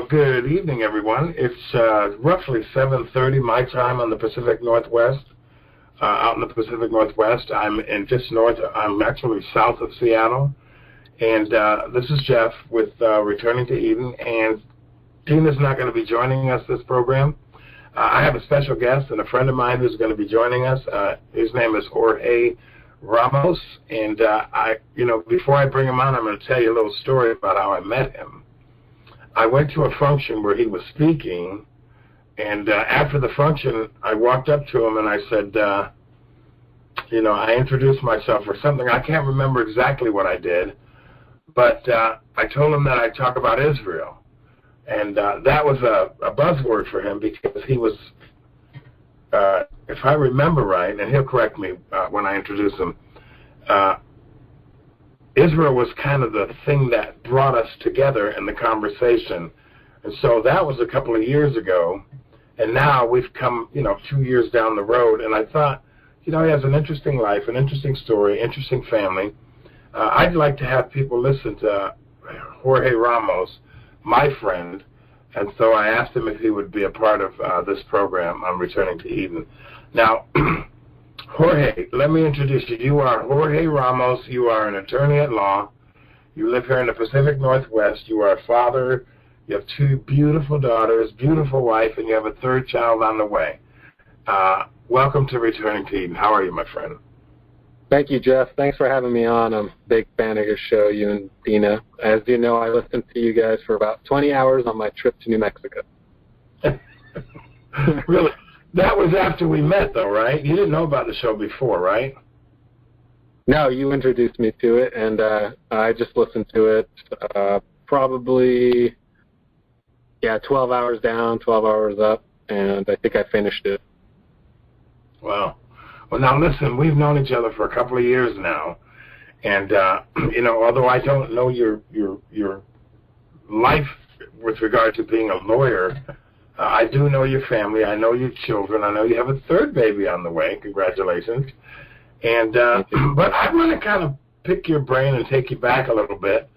good evening, everyone. It's roughly 7:30 my time on the Pacific Northwest. Out in the Pacific Northwest, I'm actually south of Seattle, and this is Jeff with Returning to Eden. And Tina's not going to be joining us this program. I have a special guest and a friend of mine who's going to be joining us. His name is Jorge Ramos, and before I bring him on, I'm going to tell you a little story about how I met him. I went to a function where he was speaking, and after the function, I walked up to him and I said, I introduced myself or something. I can't remember exactly what I did, but I told him that I'd talk about Israel. And that was a buzzword for him because he was, if I remember right, and he'll correct me when I introduce him, Israel was kind of the thing that brought us together in the conversation. And so that was a couple of years ago. And now we've come, 2 years down the road. And I thought, he has an interesting life, an interesting story, interesting family. I'd like to have people listen to Jorge Ramos, my friend. And so I asked him if he would be a part of this program on Returning to Eden. Now, Jorge, let me introduce you. You are Jorge Ramos. You are an attorney at law. You live here in the Pacific Northwest. You are a father. You have 2 beautiful daughters, beautiful wife, and you have a 3rd child on the way. Welcome to Returning to Eden. How are you, my friend? Thank you, Jeff. Thanks for having me on. I'm a big fan of your show, you and Dina. As you know, I listened to you guys for about 20 hours on my trip to New Mexico. Really? That was after we met, though, right? You didn't know about the show before, right? No, you introduced me to it, and I just listened to it probably, 12 hours down, 12 hours up, and I think I finished it. Wow. Well, now listen, we've known each other for a couple of years now, and although I don't know your life with regard to being a lawyer, I do know your family. I know your children. I know you have a 3rd baby on the way. Congratulations. And but I want to kind of pick your brain and take you back a little bit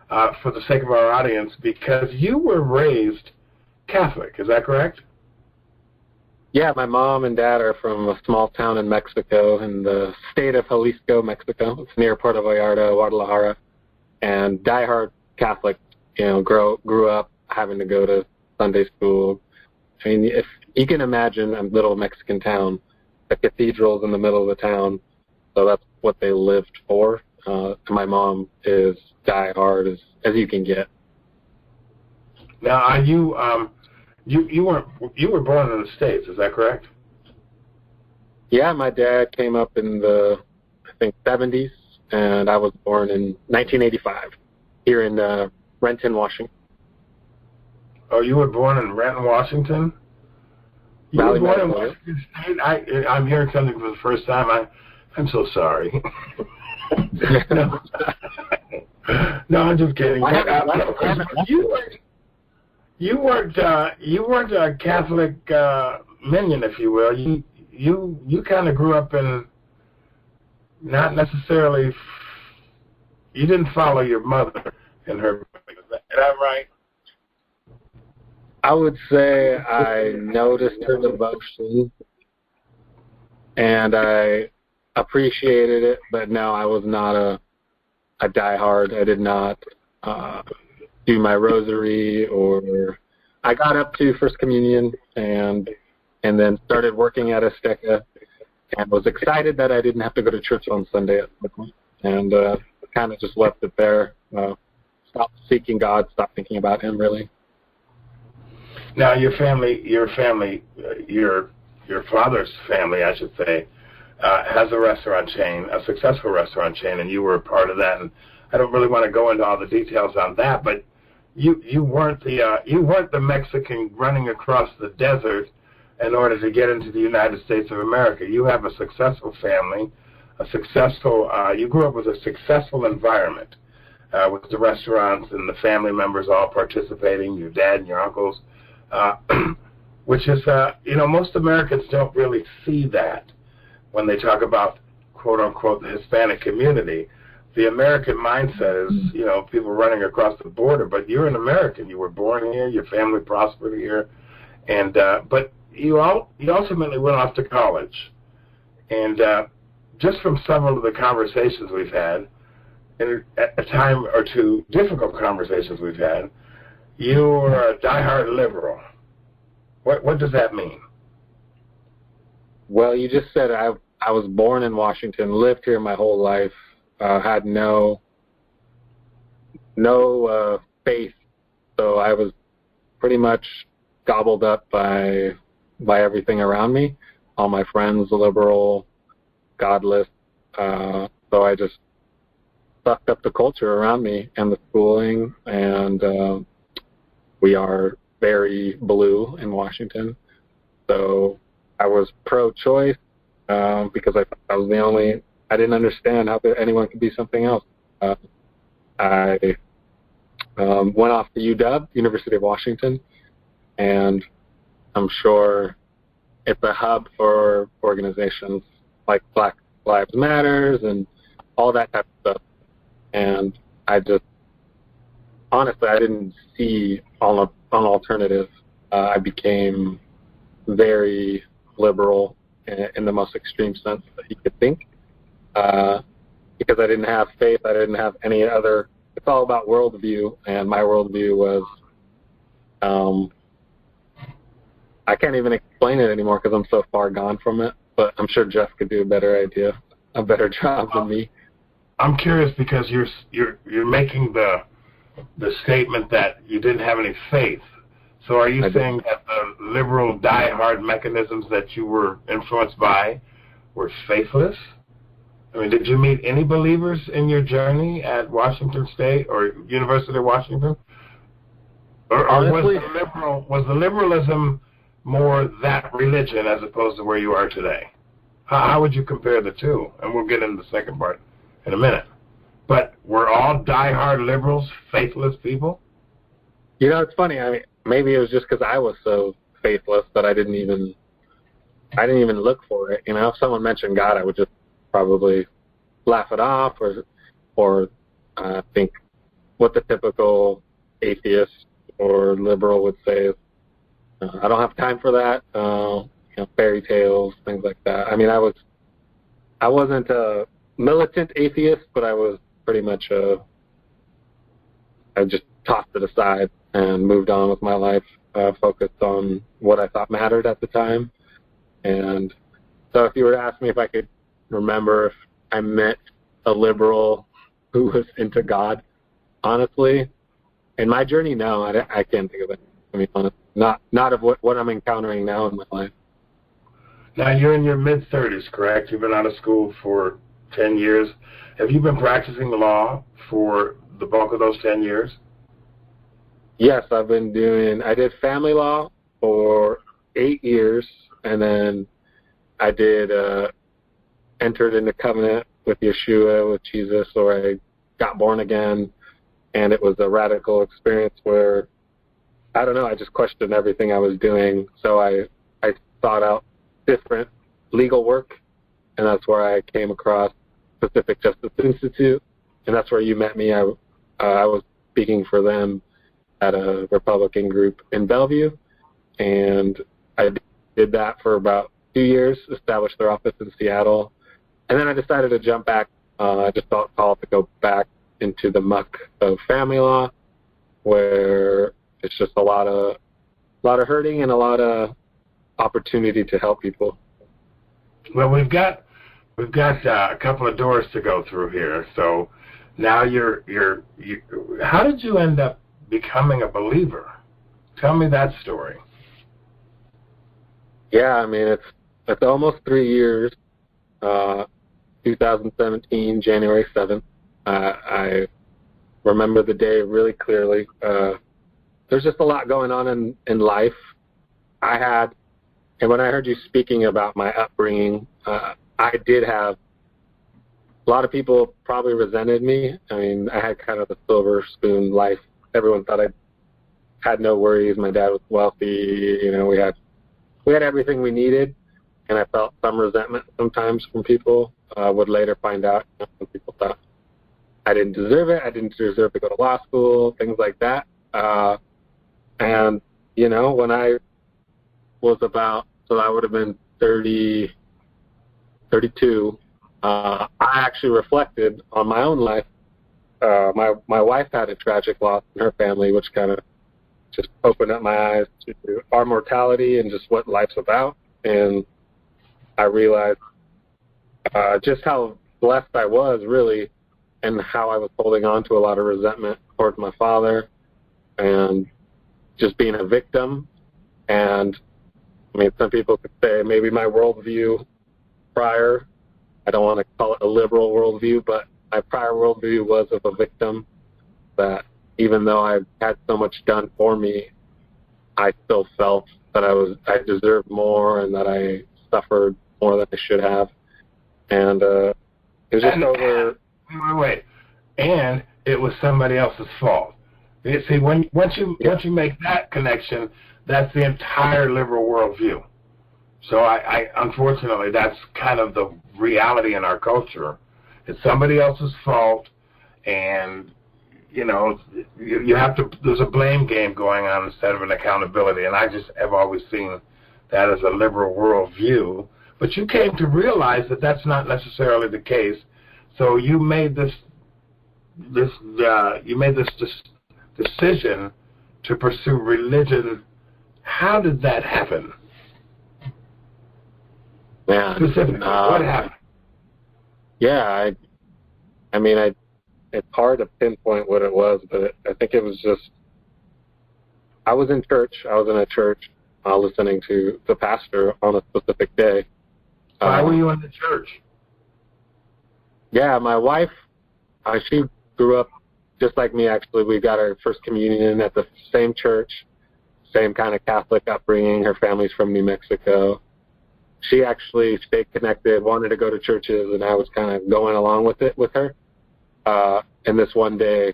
for the sake of our audience, because you were raised Catholic. Is that correct? Yeah, my mom and dad are from a small town in Mexico, in the state of Jalisco, Mexico. It's near Puerto Vallarta, Guadalajara, and diehard Catholic. Grew up having to go to Sunday school. I mean, if you can imagine a little Mexican town, the cathedral's in the middle of the town, so that's what they lived for. My mom is diehard as you can get. Now, are you You were born in the States, is that correct? Yeah, my dad came up in the, 70s, and I was born in 1985 here in Renton, Washington. Oh, you were born in Renton, Washington? You were born in Washington State? I'm hearing something for the first time. I'm so sorry. No, I'm just kidding. You weren't a Catholic minion, if you will. You kind of grew up in not necessarily. You didn't follow your mother in her. Is that right? I would say I noticed her devotion, and I appreciated it. But no, I was not a diehard. I did not do my rosary, or I got up to First Communion and then started working at Azteca, and was excited that I didn't have to go to church on Sunday at that point, and kind of just left it there. Stopped seeking God, stopped thinking about Him really. Now, your father's family, I should say, has a restaurant chain, a successful restaurant chain, and you were a part of that. And I don't really want to go into all the details on that, but you weren't the Mexican running across the desert in order to get into the United States of America. You have a successful family, you grew up with a successful environment with the restaurants and the family members all participating, your dad and your uncles, which is, most Americans don't really see that when they talk about, quote unquote, the Hispanic community. the American mindset is, people running across the border, but you're an American. You were born here. Your family prospered here. And but you ultimately went off to college. And just from several of the conversations we've had, and a time or two, difficult conversations we've had, you're a diehard liberal. What does that mean? Well, you just said I was born in Washington, lived here my whole life, had no faith, so I was pretty much gobbled up by everything around me. All my friends, liberal, godless, so I just sucked up the culture around me and the schooling, and we are very blue in Washington. So I was pro-choice because I thought I was the only. I didn't understand how anyone could be something else. I went off to UW, University of Washington, and I'm sure it's a hub for organizations like Black Lives Matters and all that type of stuff. And I just, honestly, I didn't see an alternative. I became very liberal in the most extreme sense that you could think, because I didn't have faith. I didn't have any other. It's all about worldview, and my worldview was, I can't even explain it anymore because I'm so far gone from it. But I'm sure Jeff could do a better job than me. I'm curious because you're making the statement that you didn't have any faith. So are you saying that the liberal die-hard mechanisms that you were influenced by were faithless? I mean, did you meet any believers in your journey at Washington State or University of Washington? Or was the liberalism more that religion as opposed to where you are today? How would you compare the two? And we'll get into the second part in a minute. But were all die-hard liberals faithless people? It's funny. I mean, maybe it was just because I was so faithless that I didn't even look for it. If someone mentioned God, I would just probably laugh it off or think what the typical atheist or liberal would say is, I don't have time for that. Fairy tales, things like that. I mean, I wasn't a militant atheist, but I was pretty much I just tossed it aside and moved on with my life, focused on what I thought mattered at the time. And so if you were to ask me if I could remember if I met a liberal who was into God, honestly, in my journey, no, I can't think of it. I mean, honestly, not of what I'm encountering now in my life. Now, you're in your mid-30s, correct? You've been out of school for 10 years. Have you been practicing law for the bulk of those 10 years? Yes, I did family law for 8 years, and then I did entered into covenant with Yeshua, with Jesus, or I got born again, and it was a radical experience where, I don't know, I just questioned everything I was doing, so I sought out different legal work, and that's where I came across Pacific Justice Institute, and that's where you met me. I was speaking for them at a Republican group in Bellevue, and I did that for about 2 years, established their office in Seattle, and then I decided to jump back. I just felt called to go back into the muck of family law, where it's just a lot of hurting and a lot of opportunity to help people. Well, we've got a couple of doors to go through here. So now you how did you end up becoming a believer? Tell me that story. Yeah, I mean, it's almost 3 years. 2017, January 7th. I remember the day really clearly. There's just a lot going on in life. And when I heard you speaking about my upbringing, I did have a lot of people probably resented me. I mean, I had kind of the silver spoon life. Everyone thought I had no worries. My dad was wealthy. We had everything we needed, and I felt some resentment sometimes from people. Would later find out when people thought I didn't deserve it. I didn't deserve to go to law school, things like that. And, when I was about, so I would have been 30, 32, I actually reflected on my own life. My wife had a tragic loss in her family, which kind of just opened up my eyes to our mortality and just what life's about. And I realized just how blessed I was, really, and how I was holding on to a lot of resentment towards my father and just being a victim. And, some people could say maybe my worldview prior, I don't want to call it a liberal worldview, but my prior worldview was of a victim, that even though I had so much done for me, I still felt that I deserved more and that I suffered more than I should have. And it was just Wait. And it was somebody else's fault. You see, once you make that connection, that's the entire liberal worldview. So I unfortunately, that's kind of the reality in our culture. It's somebody else's fault, and you have to. There's a blame game going on instead of an accountability, and I just have always seen that as a liberal worldview. But you came to realize that that's not necessarily the case. So you made this decision to pursue religion. How did that happen? Man, specifically, what happened? Yeah, it's hard to pinpoint what it was, but I think it was just, I was in church. I was in a church listening to the pastor on a specific day. Why were you in the church? Yeah, my wife, she grew up just like me, actually. We got our first communion at the same church, same kind of Catholic upbringing. Her family's from New Mexico. She actually stayed connected, wanted to go to churches, and I was kind of going along with it with her. And this one day,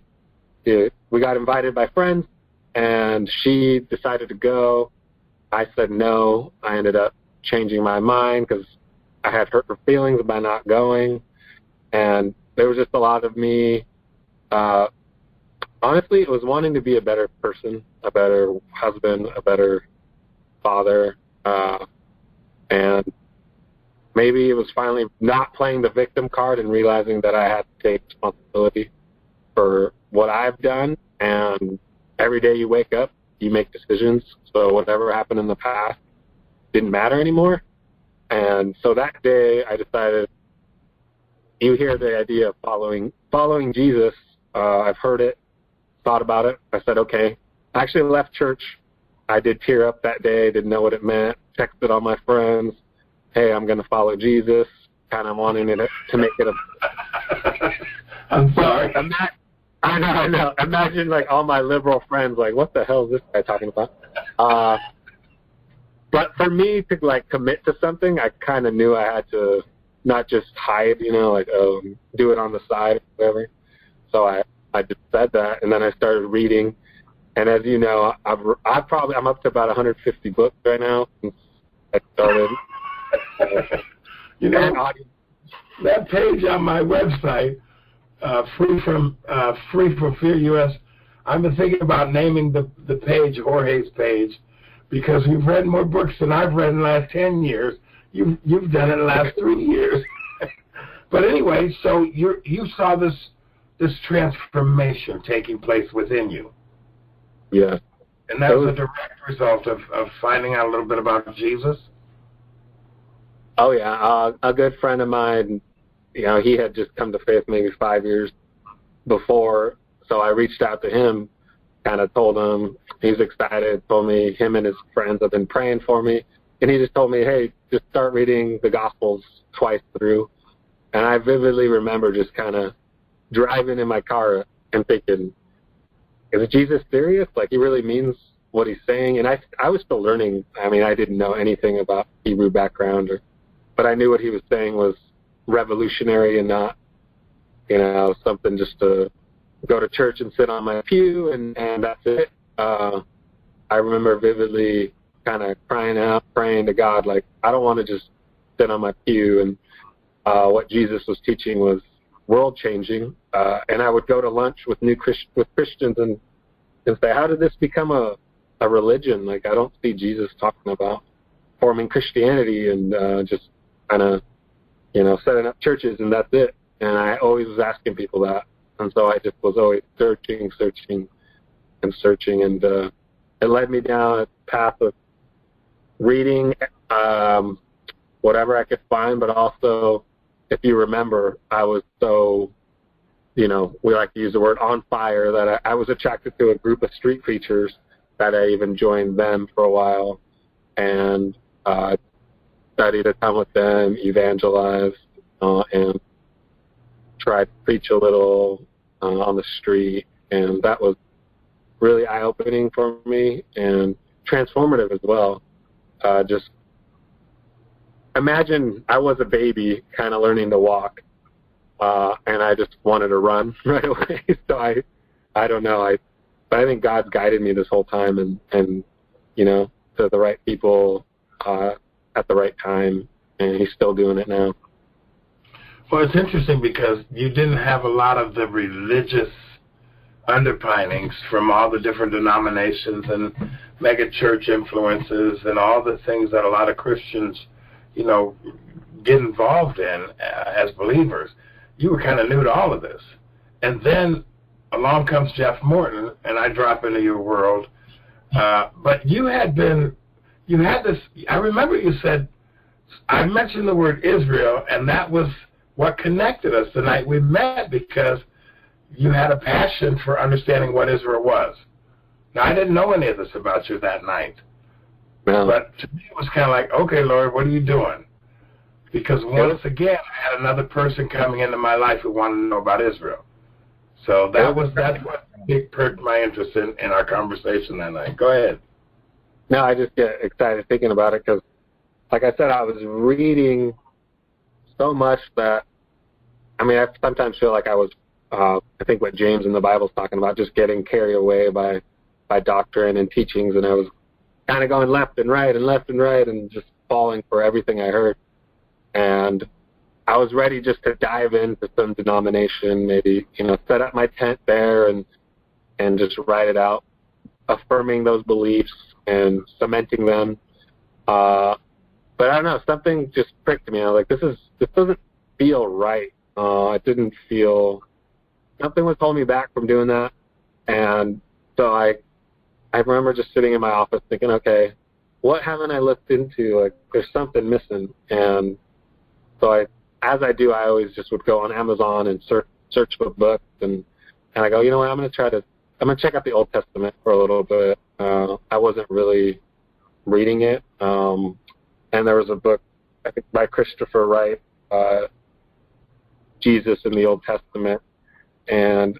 we got invited by friends, and she decided to go. I said no. I ended up changing my mind because I had hurt her feelings by not going. And there was just a lot of me, honestly, it was wanting to be a better person, a better husband, a better father. And maybe it was finally not playing the victim card and realizing that I had to take responsibility for what I've done. And every day you wake up, you make decisions. So whatever happened in the past didn't matter anymore. And so that day I decided, you hear the idea of following Jesus. I've heard it, thought about it. I said, okay. I actually left church. I did tear up that day, didn't know what it meant, texted all my friends, hey, I'm going to follow Jesus, kind of wanting it to make it a... I'm sorry. I know. Imagine, like, all my liberal friends, like, what the hell is this guy talking about? But for me to, like, commit to something, I kind of knew I had to not just hide, do it on the side or whatever. So I just said that, and then I started reading. And as you know, I'm up to about 150 books right now since I started. That page on my website, free from Fear US, I've been thinking about naming the page Jorge's page, because you've read more books than I've read in the last 10 years. You've done it in the last 3 years. But anyway, so you saw this transformation taking place within you. Yeah. And that was a direct result of finding out a little bit about Jesus? Oh, yeah. A good friend of mine, he had just come to faith maybe 5 years before, so I reached out to him, kind of told him, he's excited, told me him and his friends have been praying for me, and he just told me, hey, just start reading the Gospels twice through. And I vividly remember just kind of driving in my car and thinking, is Jesus serious? Like, he really means what he's saying? And I was still learning. I mean, I didn't know anything about Hebrew background, but I knew what he was saying was revolutionary and not, something just to go to church and sit on my pew and that's it. I remember vividly kind of crying out, praying to God, like, I don't want to just sit on my pew. And what Jesus was teaching was world changing. And I would go to lunch with with Christians and say, how did this become a religion? Like, I don't see Jesus talking about forming Christianity and just kind of, setting up churches and that's it. And I always was asking people that. And so I just was always searching, and it led me down a path of reading whatever I could find, but also, if you remember, I was so, we like to use the word on fire, that I was attracted to a group of street preachers that I even joined them for a while and studied a ton with them, evangelized, and tried to preach a little on the street, and that was really eye-opening for me and transformative as well. Just imagine I was a baby kind of learning to walk, and I just wanted to run right away. So I don't know. But I think God guided me this whole time and to the right people at the right time, and He's still doing it now. Well, it's interesting because you didn't have a lot of the religious underpinnings from all the different denominations and mega church influences and all the things that a lot of Christians, get involved in as believers. You were kind of new to all of this. And then along comes Jeff Morton, and I drop into your world. But you had this, I remember you said, I mentioned the word Israel, and that was what connected us the night we met, because you had a passion for understanding what Israel was. Now, I didn't know any of this about you that night. No. But to me, it was kind of like, okay, Lord, what are you doing? Because once again, I had another person coming into my life who wanted to know about Israel. So that's what perked my interest in our conversation that night. Go ahead. No, I just get excited thinking about it because, like I said, I was reading so much that, I sometimes feel like I was, I think what James in the Bible is talking about, just getting carried away by doctrine and teachings, and I was kind of going left and right and just falling for everything I heard. And I was ready just to dive into some denomination, maybe, set up my tent there and just write it out, affirming those beliefs and cementing them. But I don't know, something just pricked me. I was like, this doesn't feel right. It didn't feel, something was holding me back from doing that. And so I remember just sitting in my office thinking, okay, what haven't I looked into? Like, there's something missing. And so as I do, I always just would go on Amazon and search for books, and I go, what, I'm going to check out the Old Testament for a little bit. I wasn't really reading it. And there was a book, I think, by Christopher Wright, Jesus in the Old Testament, and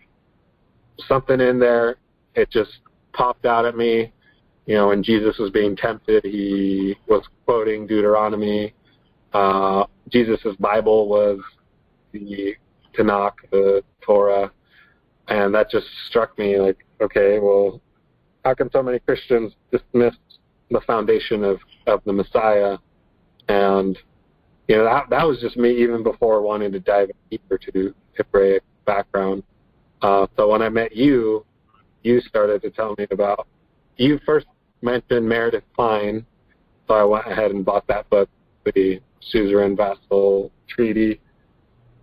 something in there, it just popped out at me. When Jesus was being tempted, he was quoting Deuteronomy. Jesus' Bible was the Tanakh, the Torah, and that just struck me like, okay, well, how can so many Christians dismiss the foundation of the Messiah? And that was just me even before wanting to dive deeper to Hebraic background. So when I met you, you started to tell me about, you first mentioned Meredith Kline, so I went ahead and bought that book, the Suzerain Vassal Treaty.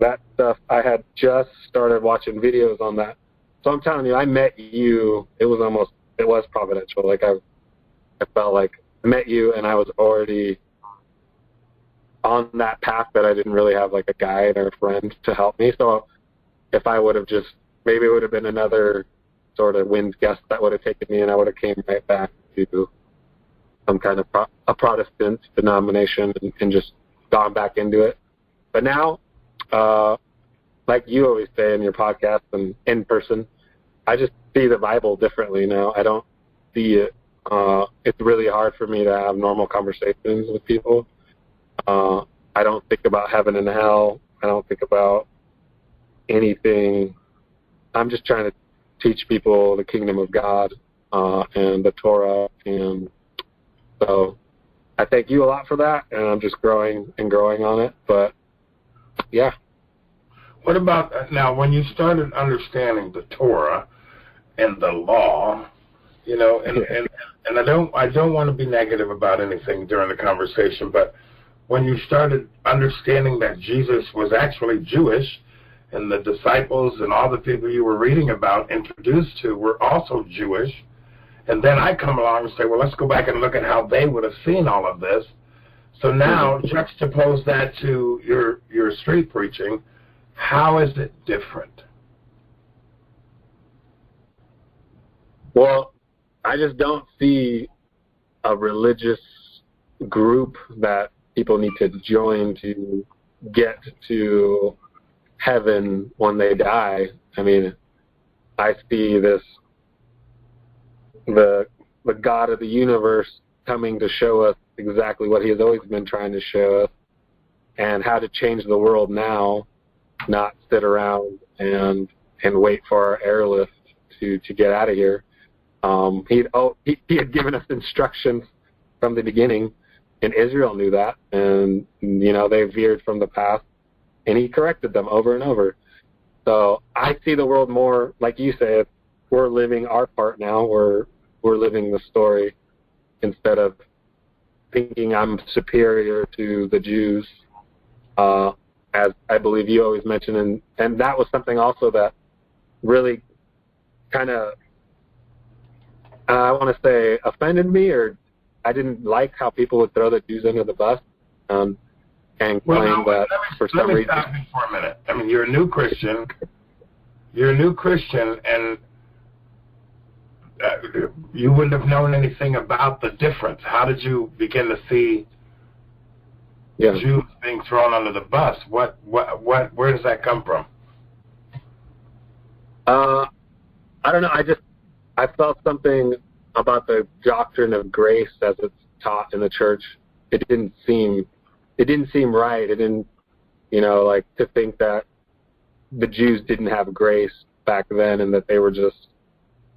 That stuff, I had just started watching videos on that. So I'm telling you, I met you, it was providential. Like I felt like I met you and I was already on that path that I didn't really have like a guide or a friend to help me. So if I would have just, maybe it would have been another sort of wind gust that would have taken me, and I would have came right back to some kind of a Protestant denomination and just gone back into it. But now, like you always say in your podcast and in person, I just see the Bible differently now. I don't see it. It's really hard for me to have normal conversations with people. I don't think about heaven and hell. I don't think about anything. I'm just trying to teach people the kingdom of God and the Torah. And so I thank you a lot for that, and I'm just growing and growing on it. But, yeah. What about now? When you started understanding the Torah and the law, you know, and I don't want to be negative about anything during the conversation, but when you started understanding that Jesus was actually Jewish, and the disciples and all the people you were reading about, introduced to, were also Jewish, and then I come along and say, well, let's go back and look at how they would have seen all of this. So now, juxtapose that to your street preaching. How is it different? Well, I just don't see a religious group that people need to join to get to heaven when they die. I mean, I see this, the God of the universe coming to show us exactly what he has always been trying to show us, and how to change the world now, not sit around and wait for our airlift to get out of here. He had given us instructions from the beginning, and Israel knew that, and you know, they veered from the path, and he corrected them over and over. So I see the world more like you say. We're living our part now. We're living the story instead of thinking I'm superior to the Jews, as I believe you always mention, and that was something also that really kind of, I want to say, offended me, or I didn't like how people would throw the Jews under the bus and claim that for some reason. Let me stop you for a minute. I mean, you're a new Christian. And you wouldn't have known anything about the difference. How did you begin to see Jews being thrown under the bus? Where does that come from? I don't know. I felt something about the doctrine of grace as it's taught in the church. It didn't seem right. It didn't, like, to think that the Jews didn't have grace back then, and that they were just,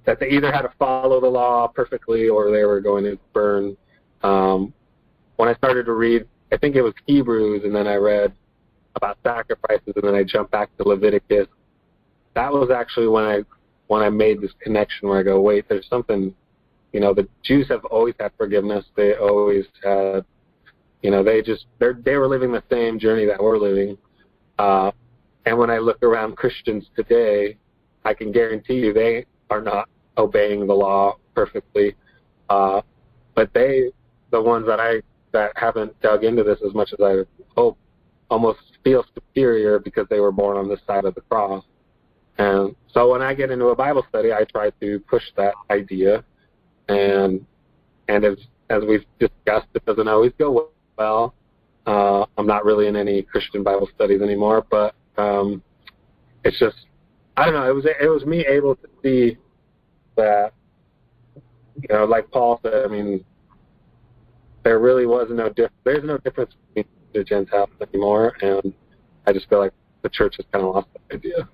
that they either had to follow the law perfectly or they were going to burn. When I started to read, I think it was Hebrews, and then I read about sacrifices, and then I jumped back to Leviticus. That was actually when I made this connection where I go, wait, there's something, the Jews have always had forgiveness. They always had, they were living the same journey that we're living. And when I look around Christians today, I can guarantee you they are not obeying the law perfectly. But the ones that haven't dug into this as much as I hope, almost feel superior because they were born on this side of the cross. And so when I get into a Bible study, I try to push that idea. And as we've discussed, it doesn't always go well. I'm not really in any Christian Bible studies anymore, but it's just, I don't know, it was me able to see that, like Paul said, I mean, there really was there's no difference between the Gentiles anymore, and I just feel like the church has kind of lost that idea.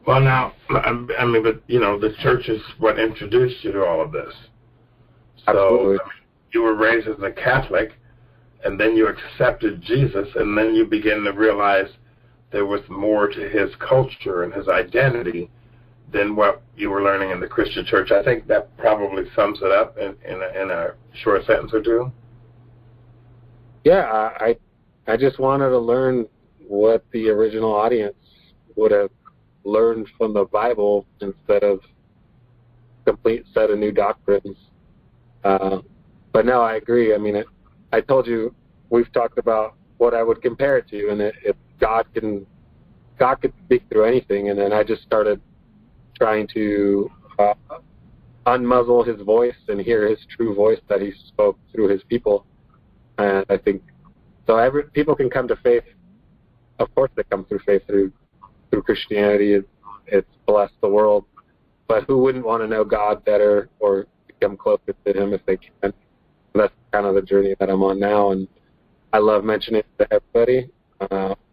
Well, now, I mean, but, the church is what introduced you to all of this. Absolutely. So, you were raised as a Catholic, and then you accepted Jesus, and then you begin to realize there was more to his culture and his identity than what you were learning in the Christian church. I think that probably sums it up in a short sentence or two. Yeah, I just wanted to learn what the original audience would have learned from the Bible instead of a complete set of new doctrines. But no, I agree. I mean, I told you, we've talked about what I would compare it to, and if God could speak through anything, and then I just started trying to unmuzzle his voice and hear his true voice that he spoke through his people. And I think so. People can come to faith. Of course, they come through faith through Christianity. It's blessed the world. But who wouldn't want to know God better or become closer to him if they can? That's kind of the journey that I'm on now, and I love mentioning it to everybody,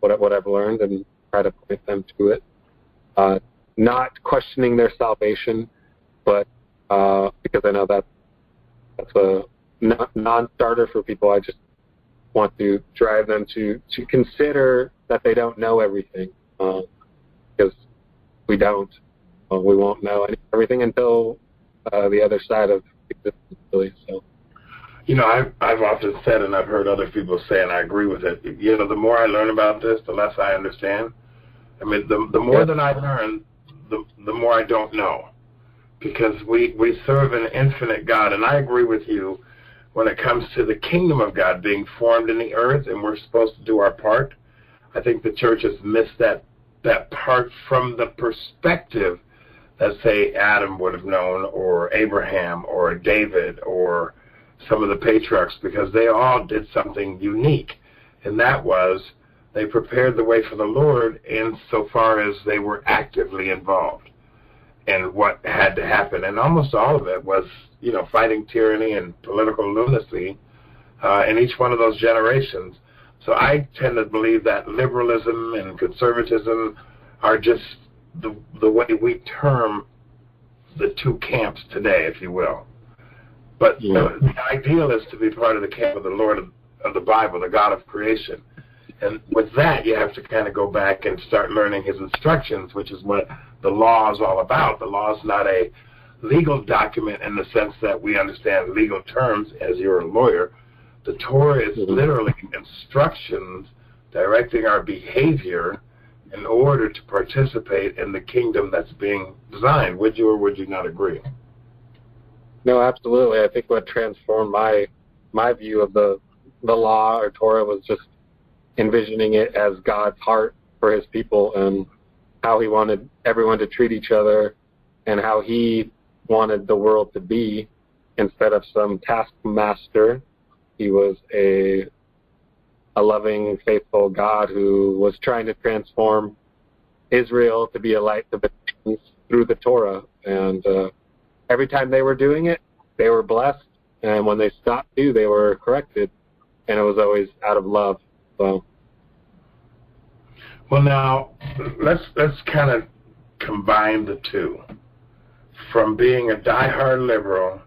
what I've learned, and try to point them to it. Not questioning their salvation, but because I know that's a non-starter for people. I just want to drive them to consider that they don't know everything, because we don't. We won't know everything until the other side of existence, really. So. You know, I've often said, and I've heard other people say, and I agree with it, you know, the more I learn about this, the less I understand. I mean, the more that I learn, the more I don't know. Because we serve an infinite God, and I agree with you when it comes to the kingdom of God being formed in the earth, and we're supposed to do our part. I think the church has missed that part from the perspective that, say, Adam would have known, or Abraham, or David, or some of the patriarchs, because they all did something unique, and that was they prepared the way for the Lord insofar as they were actively involved in what had to happen. And almost all of it was, you know, fighting tyranny and political lunacy in each one of those generations. So I tend to believe that liberalism and conservatism are just the way we term the two camps today, if you will. But the ideal is to be part of the camp of the Lord of the Bible, the God of creation. And with that, you have to kind of go back and start learning his instructions, which is what the law is all about. The law is not a legal document in the sense that we understand legal terms as you're a lawyer. The Torah is literally instructions directing our behavior in order to participate in the kingdom that's being designed. Would you or would you not agree? No, absolutely. I think what transformed my view of the law or Torah was just envisioning it as God's heart for his people and how he wanted everyone to treat each other and how he wanted the world to be. Instead of some taskmaster, he was a loving, faithful God who was trying to transform Israel to be a light to the nations through the Torah. And every time they were doing it, they were blessed. And when they stopped to, they were corrected. And it was always out of love. So. Well, now, let's kind of combine the two. From being a diehard liberal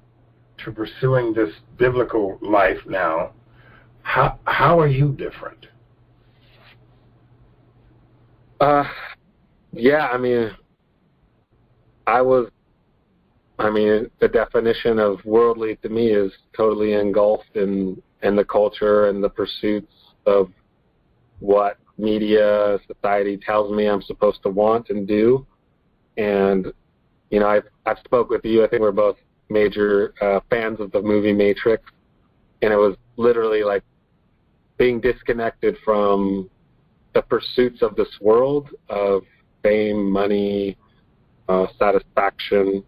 to pursuing this biblical life now, how are you different? Yeah, I mean, the definition of worldly to me is totally engulfed in the culture and the pursuits of what media, society tells me I'm supposed to want and do. And, you know, I've spoke with you. I think we're both major fans of the movie Matrix. And it was literally like being disconnected from the pursuits of this world of fame, money, satisfaction,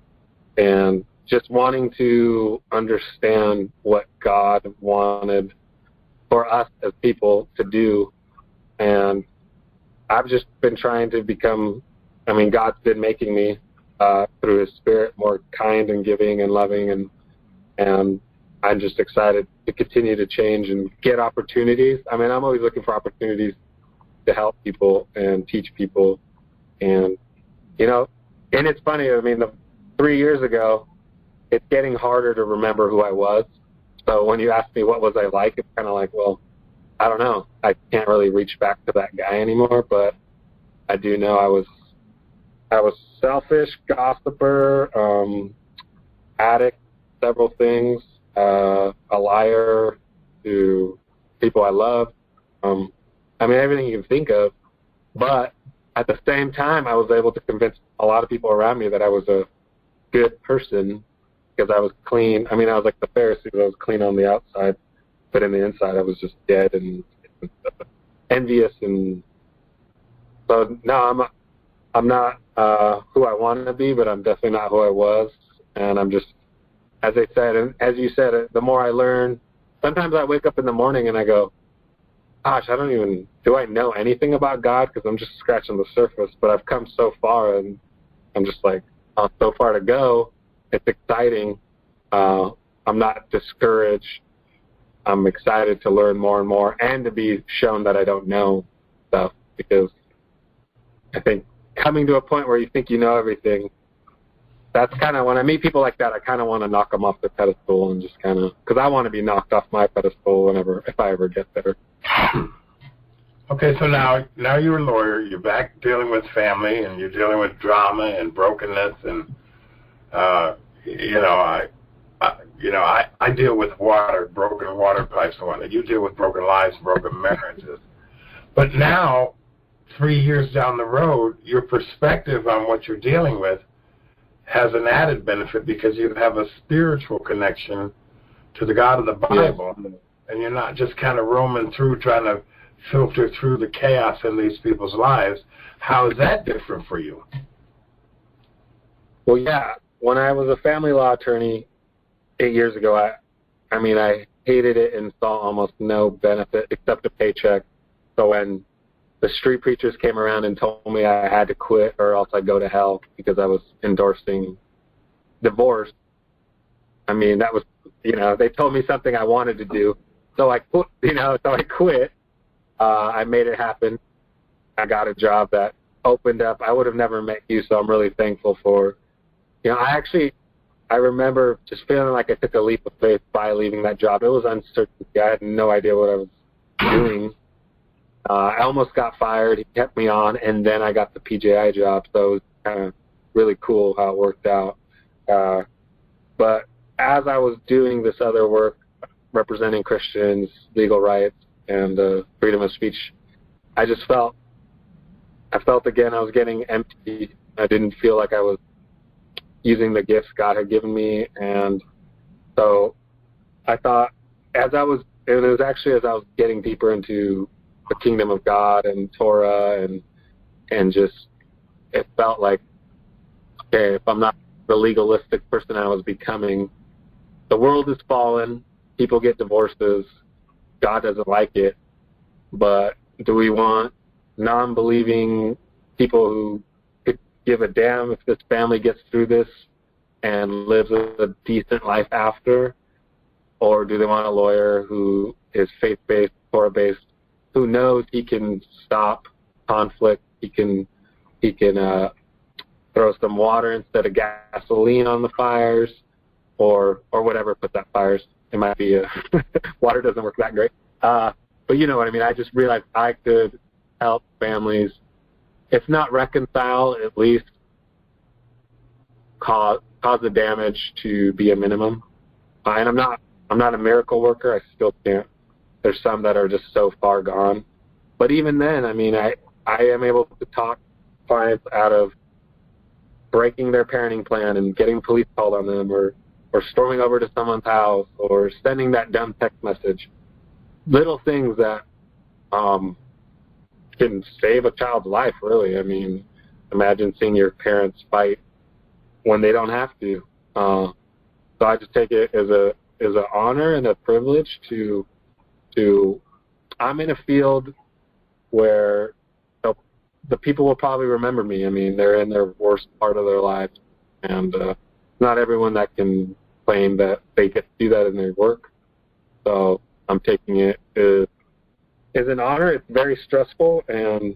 and just wanting to understand what God wanted for us as people to do. And I've just been trying to become, God's been making me through his spirit more kind and giving and loving, and I'm just excited to continue to change and get opportunities. I'm always looking for opportunities to help people and teach people. And, you know, and it's funny, 3 years ago, it's getting harder to remember who I was. So when you ask me what was I like, it's kind of like, well, I don't know. I can't really reach back to that guy anymore, but I do know I was selfish, gossiper, addict, several things, a liar to people I love. Everything you can think of. But at the same time, I was able to convince a lot of people around me that I was a good person because I was clean. I was like the Pharisees. I was clean on the outside, but in the inside, I was just dead and envious. And so no, I'm not who I wanted to be, but I'm definitely not who I was. And I'm just, as I said, and as you said, the more I learn, sometimes I wake up in the morning and I go, gosh, do I know anything about God? Because I'm just scratching the surface, but I've come so far and I'm just like, so far to go. It's exciting. I'm not discouraged. I'm excited to learn more and more and to be shown that I don't know stuff, because I think coming to a point where you think you know everything, that's kind of when I meet people like that, I kind of want to knock them off the pedestal and just kind of, because I want to be knocked off my pedestal if I ever get there. Okay, so now you're a lawyer. You're back dealing with family, and you're dealing with drama and brokenness, and I deal with broken water pipes and whatnot. You deal with broken lives, broken marriages. But now, 3 years down the road, your perspective on what you're dealing with has an added benefit because you have a spiritual connection to the God of the Bible, and you're not just kind of roaming through trying to filter through the chaos in these people's lives. How is that different for you? Well, yeah. When I was a family law attorney 8 years ago, I hated it and saw almost no benefit except a paycheck. So when the street preachers came around and told me I had to quit or else I'd go to hell because I was endorsing divorce, that was, they told me something I wanted to do. So I quit, I made it happen. I got a job that opened up. I would have never met you, so I'm really thankful for, I remember just feeling like I took a leap of faith by leaving that job. It was uncertainty. I had no idea what I was doing. I almost got fired. He kept me on, and then I got the PJI job, so it was kind of really cool how it worked out. But as I was doing this other work, representing Christians, legal rights, and freedom of speech, I felt again I was getting empty. I didn't feel like I was using the gifts God had given me, and so I thought as I was getting deeper into the kingdom of God and Torah and just it felt like, okay, if I'm not the legalistic person I was becoming, the world is fallen, people get divorces, God doesn't like it, but do we want non-believing people who could give a damn if this family gets through this and lives a decent life after? Or do they want a lawyer who is faith-based, Torah-based, who knows he can stop conflict, he can throw some water instead of gasoline on the fires, or whatever, put that fires. It might be water doesn't work that great. But you know what I mean. I just realized I could help families, if not reconcile, at least cause the damage to be a minimum. And I'm not a miracle worker. I still can't. There's some that are just so far gone. But even then, I am able to talk clients out of breaking their parenting plan and getting police called on them, or storming over to someone's house, or sending that dumb text message. Little things that can save a child's life, really. Imagine seeing your parents fight when they don't have to. So I just take it as an honor and a privilege to I'm in a field where the people will probably remember me. They're in their worst part of their lives, and not everyone that can claim that they get to do that in their work. So I'm taking it as an honor. It's very stressful and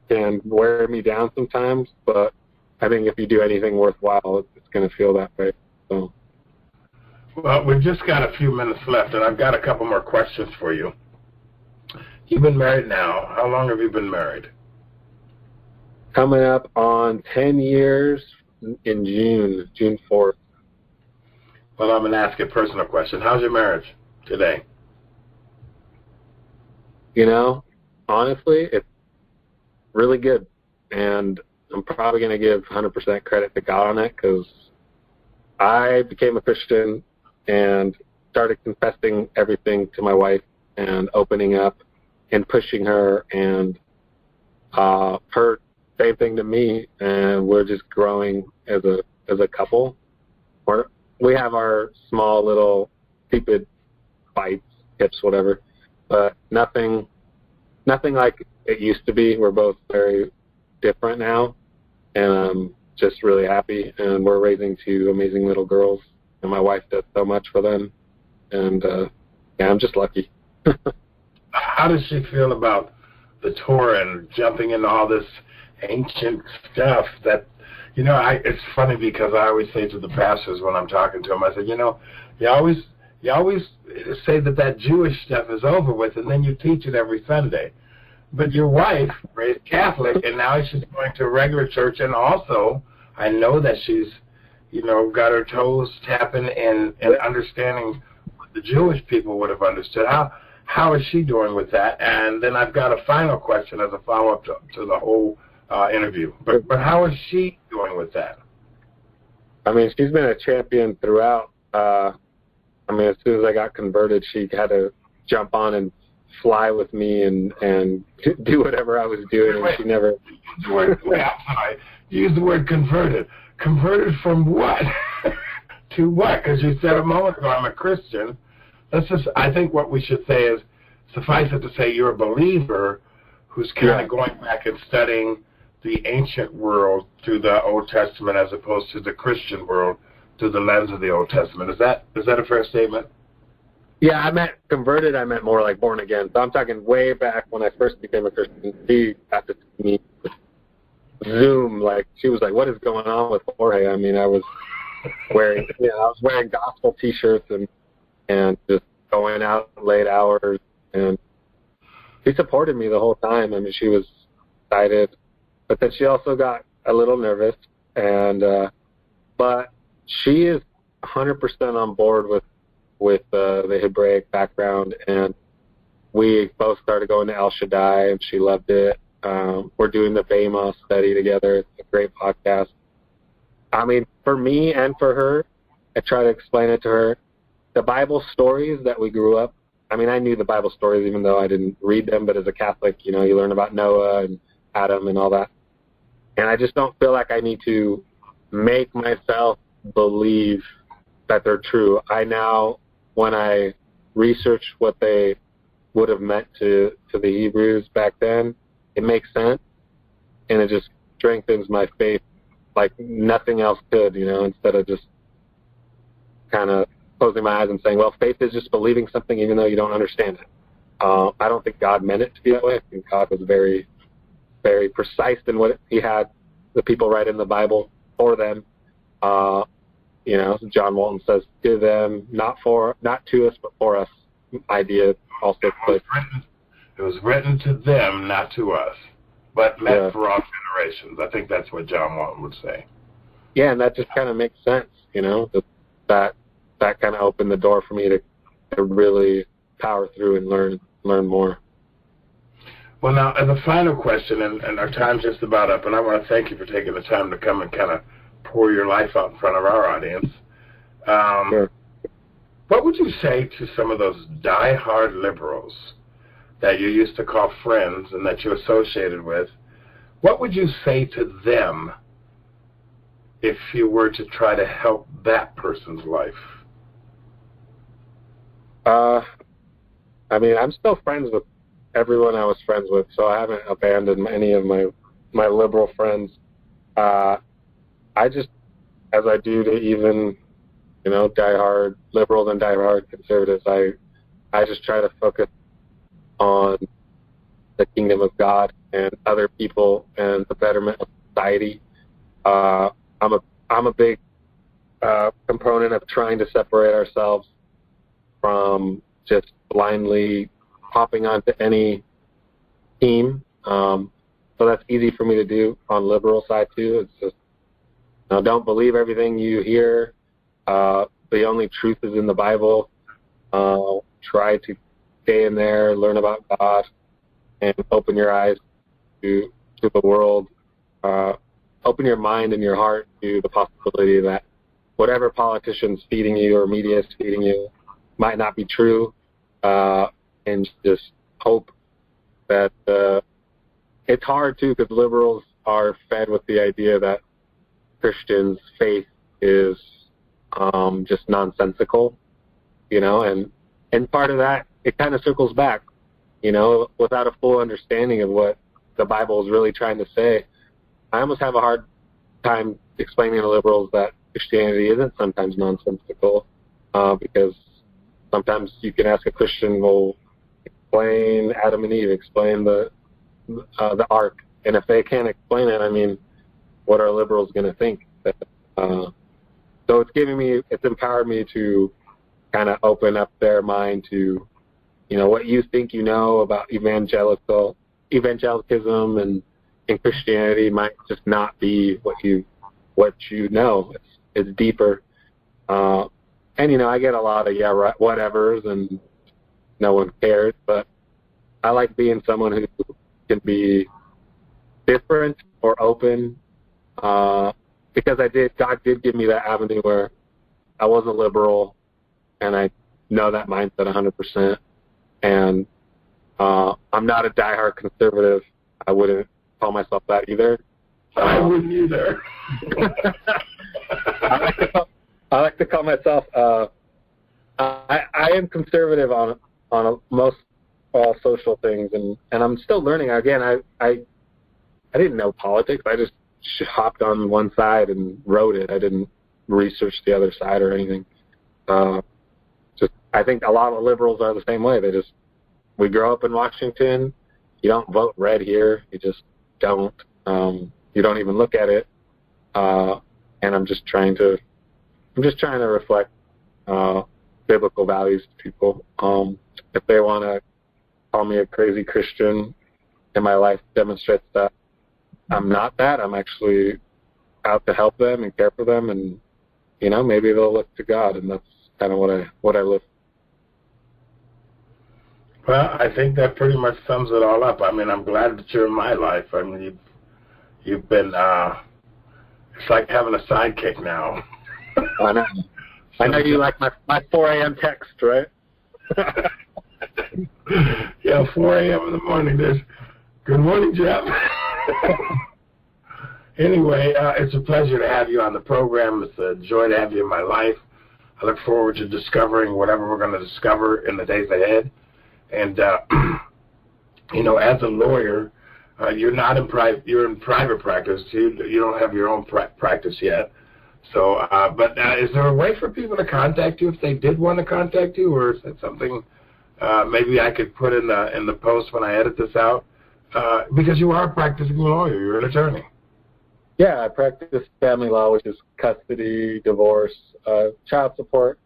can wear me down sometimes, but I think if you do anything worthwhile, it's going to feel that way. So. Well, we've just got a few minutes left, and I've got a couple more questions for you. You've been married now. How long have you been married? Coming up on 10 years in June 4th. Well, I'm going to ask you a personal question. How's your marriage today? Honestly, it's really good. And I'm probably going to give 100% credit to God on it, because I became a Christian and started confessing everything to my wife and opening up and pushing her, and her same thing to me, and we're just growing as a couple. We have our small little stupid fights, hips, whatever, but nothing like it used to be. We're both very different now, and I'm just really happy, and we're raising two amazing little girls, and my wife does so much for them, and I'm just lucky. How does she feel about the Torah and jumping into all this ancient stuff that, it's funny because I always say to the pastors when I'm talking to them, I say, you always say that Jewish stuff is over with, and then you teach it every Sunday. But your wife raised Catholic, and now she's going to a regular church, and also I know that she's, got her toes tapping and understanding what the Jewish people would have understood. How is she doing with that? And then I've got a final question as a follow-up to the whole interview. But how is she doing with that? I mean, she's been a champion throughout. As soon as I got converted, she had to jump on and fly with me and do whatever I was doing, and she never... I'm sorry. You used the word converted. Converted from what? To what? Because you said a moment ago, I'm a Christian. I think what we should say is, suffice it to say, you're a believer who's kind of going back and studying the ancient world through the Old Testament as opposed to the Christian world through the lens of the Old Testament. Is that a fair statement? Yeah, I meant converted. I meant more like born again. So I'm talking way back when I first became a Christian. She got to see me Zoom. Like, she was like, "What is going on with Jorge?" I mean, I was wearing gospel T-shirts and just going out late hours, and she supported me the whole time. I mean, she was excited, but then she also got a little nervous, but she is 100% on board with the Hebraic background, and we both started going to El Shaddai, and she loved it. We're doing the Bema study together. It's a great podcast. I mean, for me and for her, I try to explain it to her. The Bible stories that we grew up, I mean, I knew the Bible stories even though I didn't read them, but as a Catholic, you learn about Noah and Adam and all that. And I just don't feel like I need to make myself believe that they're true. I now, when I research what they would have meant to the Hebrews back then, it makes sense, and it just strengthens my faith like nothing else could, instead of just kind of closing my eyes and saying, well, faith is just believing something even though you don't understand it. I don't think God meant it to be that way. I think God was very, very precise in what he had the people write in the Bible for them. John Walton says, to them, not to us, but for us. Idea also plays. It was written to them, not to us, but meant for all generations. I think that's what John Walton would say. Yeah, and that just kind of makes sense, that kind of opened the door for me to really power through and learn more. Well, now, as a final question, and our time's just about up, and I want to thank you for taking the time to come and kind of pour your life out in front of our audience. Sure. What would you say to some of those die-hard liberals that you used to call friends and that you associated with? What would you say to them if you were to try to help that person's life? I'm still friends with everyone I was friends with, so I haven't abandoned any of my liberal friends. I just, as I do to even, diehard liberals and diehard conservatives, I just try to focus on the kingdom of God and other people and the betterment of society. I'm a big component of trying to separate ourselves from just blindly hopping onto any team. So that's easy for me to do on liberal side too. It's just, don't believe everything you hear. The only truth is in the Bible. Try to stay in there, learn about God, and open your eyes to the world. Open your mind and your heart to the possibility that whatever politician's feeding you or media is feeding you might not be true, and just hope that it's hard too, because liberals are fed with the idea that Christians' faith is just nonsensical, and part of that, it kind of circles back, without a full understanding of what the Bible is really trying to say. I almost have a hard time explaining to liberals that Christianity isn't sometimes nonsensical, because sometimes you can ask a Christian, well, explain Adam and Eve, explain the ark, and if they can't explain it, what are liberals going to think? So it's empowered me to kind of open up their mind to, what you think about evangelical evangelicalism and Christianity might just not be what you know. It's deeper. And, you know, I get a lot of, yeah, right, whatevers, and no one cares. But I like being someone who can be different or open, because God did give me that avenue where I was a liberal, and I know that mindset 100%. And I'm not a diehard conservative. I wouldn't call myself that either. I wouldn't either. I like to call myself. I am conservative on most all social things, and I'm still learning. Again, I didn't know politics. I just hopped on one side and wrote it. I didn't research the other side or anything. I think a lot of liberals are the same way. We grow up in Washington. You don't vote red here. You just don't. You don't even look at it. And I'm just trying to reflect biblical values to people. If they want to call me a crazy Christian, and my life demonstrates that I'm not that. I'm actually out to help them and care for them, and you know, maybe they'll look to God, and that's kind of what I live. Well, I think that pretty much sums it all up. I mean, I'm glad that you're in my life. I mean, you've been. It's like having a sidekick now. I know. I know you like my 4 a.m. text, right? Yeah, 4 a.m. in the morning. There's good morning, Jeff. Anyway, it's a pleasure to have you on the program. It's a joy to have you in my life. I look forward to discovering whatever we're going to discover in the days ahead. And you know, as a lawyer, you're not in you're in private practice. You don't have your own practice yet. So, but is there a way for people to contact you if they did want to contact you, or is that something maybe I could put in the post when I edit this out? Because you are a practicing lawyer, you're an attorney. Yeah, I practice family law, which is custody, divorce, child support,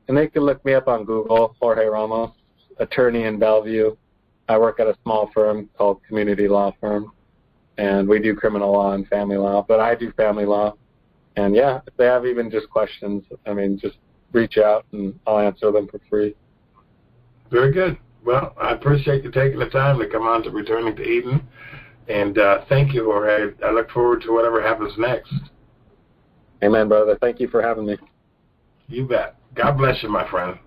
and they can look me up on Google, Jorge Ramos, attorney in Bellevue. I work at a small firm called Community Law Firm, and we do criminal law and family law, but I do family law. And yeah, if they have even just questions, I mean, just reach out and I'll answer them for free. Very good. Well, I appreciate you taking the time to come on to Returning to Eden. And thank you, Jorge. I look forward to whatever happens next. Amen, brother. Thank you for having me. You bet. God bless you, my friend.